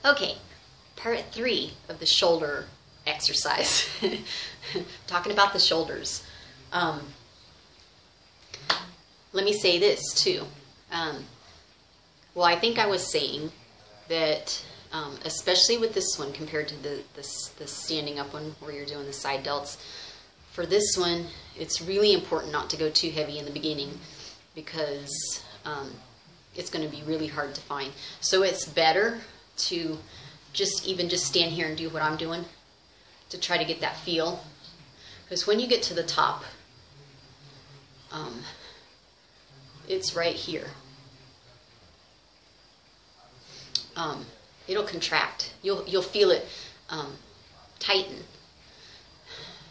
Okay, part 3 of the shoulder exercise. Talking about the shoulders. Let me say this too. Well, I think I was saying that, especially with this one compared to the standing up one where you're doing the side delts, for this one, it's really important not to go too heavy in the beginning because it's going to be really hard to find. So it's better to just stand here and do what I'm doing to try to get that feel. Because when you get to the top, it's right here. It'll contract. You'll feel it tighten.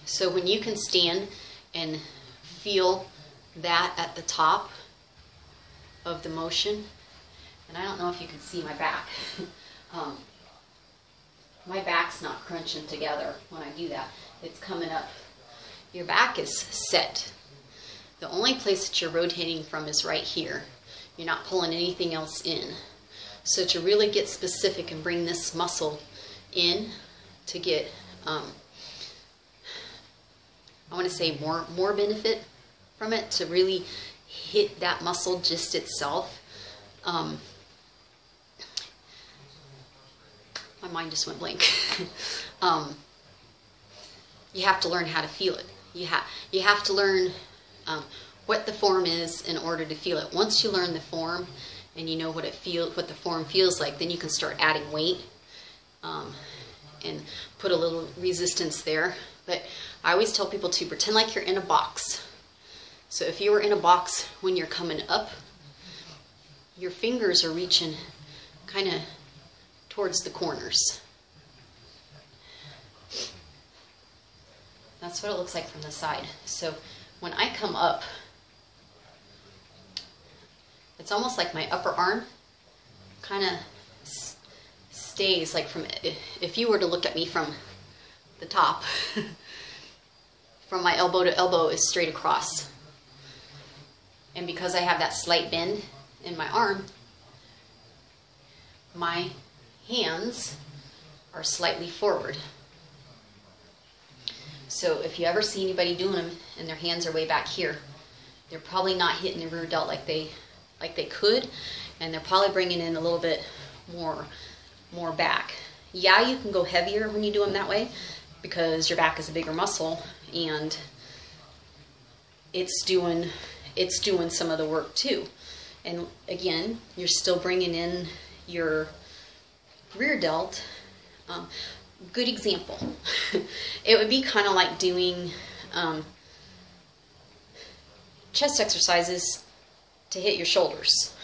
So when you can stand and feel that at the top of the motion, and I don't know if you can see my back. My back's not crunching together when I do that. It's coming up. Your back is set. The only place that you're rotating from is right here. You're not pulling anything else in. So to really get specific and bring this muscle in to get, I want to say more benefit from it, to really hit that muscle just itself. My mind just went blank. You have to learn how to feel it. You have to learn what the form is in order to feel it. Once you learn the form and you know what the form feels like, then you can start adding weight and put a little resistance there. But I always tell people to pretend like you're in a box. So if you were in a box when you're coming up, your fingers are reaching kind of towards the corners. That's what it looks like from the side. So when I come up, it's almost like my upper arm kind of stays like from, if you were to look at me from the top, from my elbow to elbow is straight across. And because I have that slight bend in my arm, my hands are slightly forward. So if you ever see anybody doing them and their hands are way back here, they're probably not hitting the rear delt like they could, and they're probably bringing in a little bit more back. Yeah, you can go heavier when you do them that way because your back is a bigger muscle and it's doing some of the work too. And again, you're still bringing in your rear delt. Good example. It would be kind of like doing chest exercises to hit your shoulders.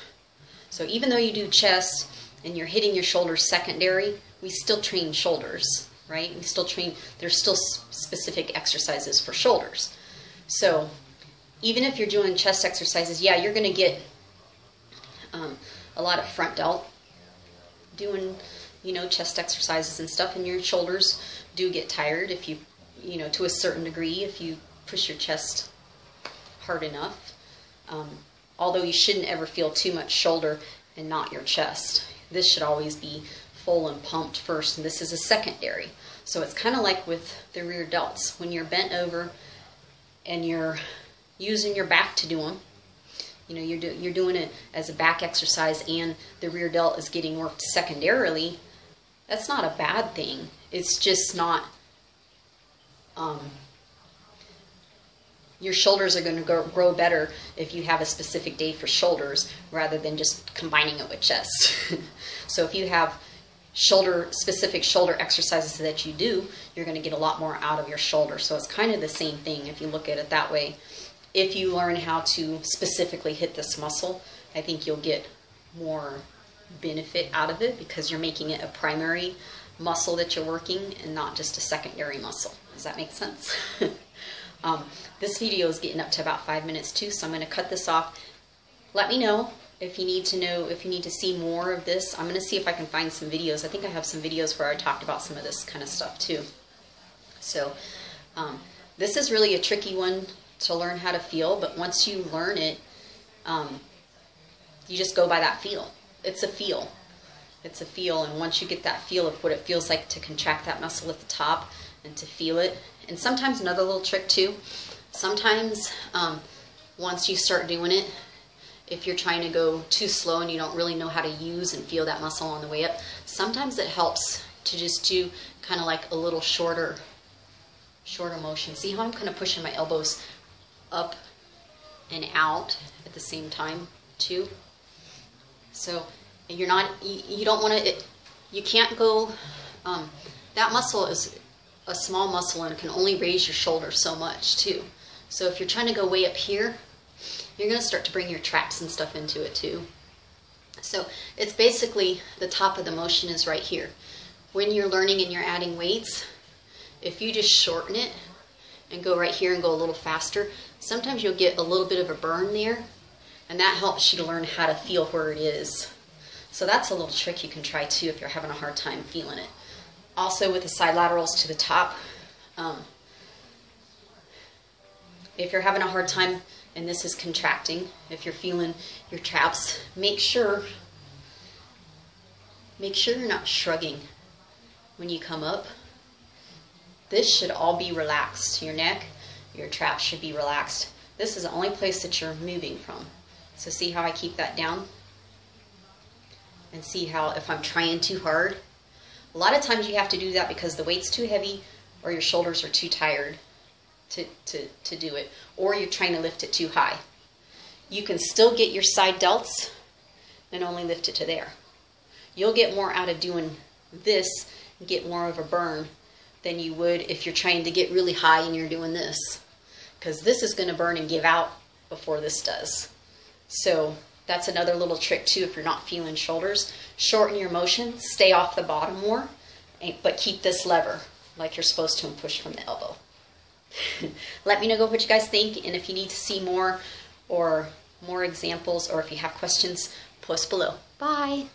So even though you do chest and you're hitting your shoulders secondary, we still train shoulders, right? We still train, there's still specific exercises for shoulders. So even if you're doing chest exercises, yeah, you're going to get a lot of front delt doing, chest exercises and stuff, and your shoulders do get tired if you, to a certain degree, if you push your chest hard enough. Although you shouldn't ever feel too much shoulder and not your chest. This should always be full and pumped first, and this is a secondary. So it's kind of like with the rear delts. When you're bent over and you're using your back to do them, you're doing it as a back exercise and the rear delt is getting worked secondarily. That's not a bad thing. It's just not, your shoulders are going to grow better if you have a specific day for shoulders rather than just combining it with chest. So if you have specific shoulder exercises that you do, you're going to get a lot more out of your shoulder. So it's kind of the same thing if you look at it that way. If you learn how to specifically hit this muscle, I think you'll get more benefit out of it because you're making it a primary muscle that you're working and not just a secondary muscle. Does that make sense? This video is getting up to about 5 minutes too, so I'm going to cut this off. Let me know if you need to see more of this. I'm going to see if I can find some videos. I think I have some videos where I talked about some of this kind of stuff too. So this is really a tricky one to learn how to feel, but once you learn it, you just go by that feel. It's a feel. It's a feel, and once you get that feel of what it feels like to contract that muscle at the top and to feel it. And sometimes another little trick too, sometimes once you start doing it, if you're trying to go too slow and you don't really know how to use and feel that muscle on the way up, sometimes it helps to just do kind of like a little shorter motion. See how I'm kind of pushing my elbows up and out at the same time too? So you don't want to, you can't go, that muscle is a small muscle and can only raise your shoulder so much too. So if you're trying to go way up here, you're going to start to bring your traps and stuff into it too. So it's basically, the top of the motion is right here. When you're learning and you're adding weights, if you just shorten it and go right here and go a little faster, sometimes you'll get a little bit of a burn there, and that helps you to learn how to feel where it is. So that's a little trick you can try too if you're having a hard time feeling it. Also with the side laterals to the top, if you're having a hard time and this is contracting, if you're feeling your traps, make sure you're not shrugging when you come up. This should all be relaxed. Your neck, your traps should be relaxed. This is the only place that you're moving from. So see how I keep that down? And see how if I'm trying too hard, a lot of times you have to do that because the weight's too heavy or your shoulders are too tired to do it, or you're trying to lift it too high. You can still get your side delts and only lift it to there. You'll get more out of doing this and get more of a burn than you would if you're trying to get really high and you're doing this, because this is going to burn and give out before this does. So that's another little trick too. If you're not feeling shoulders, shorten your motion, stay off the bottom more, but keep this lever like you're supposed to and push from the elbow. Let me know what you guys think, and if you need to see more or more examples, or if you have questions, post below. Bye.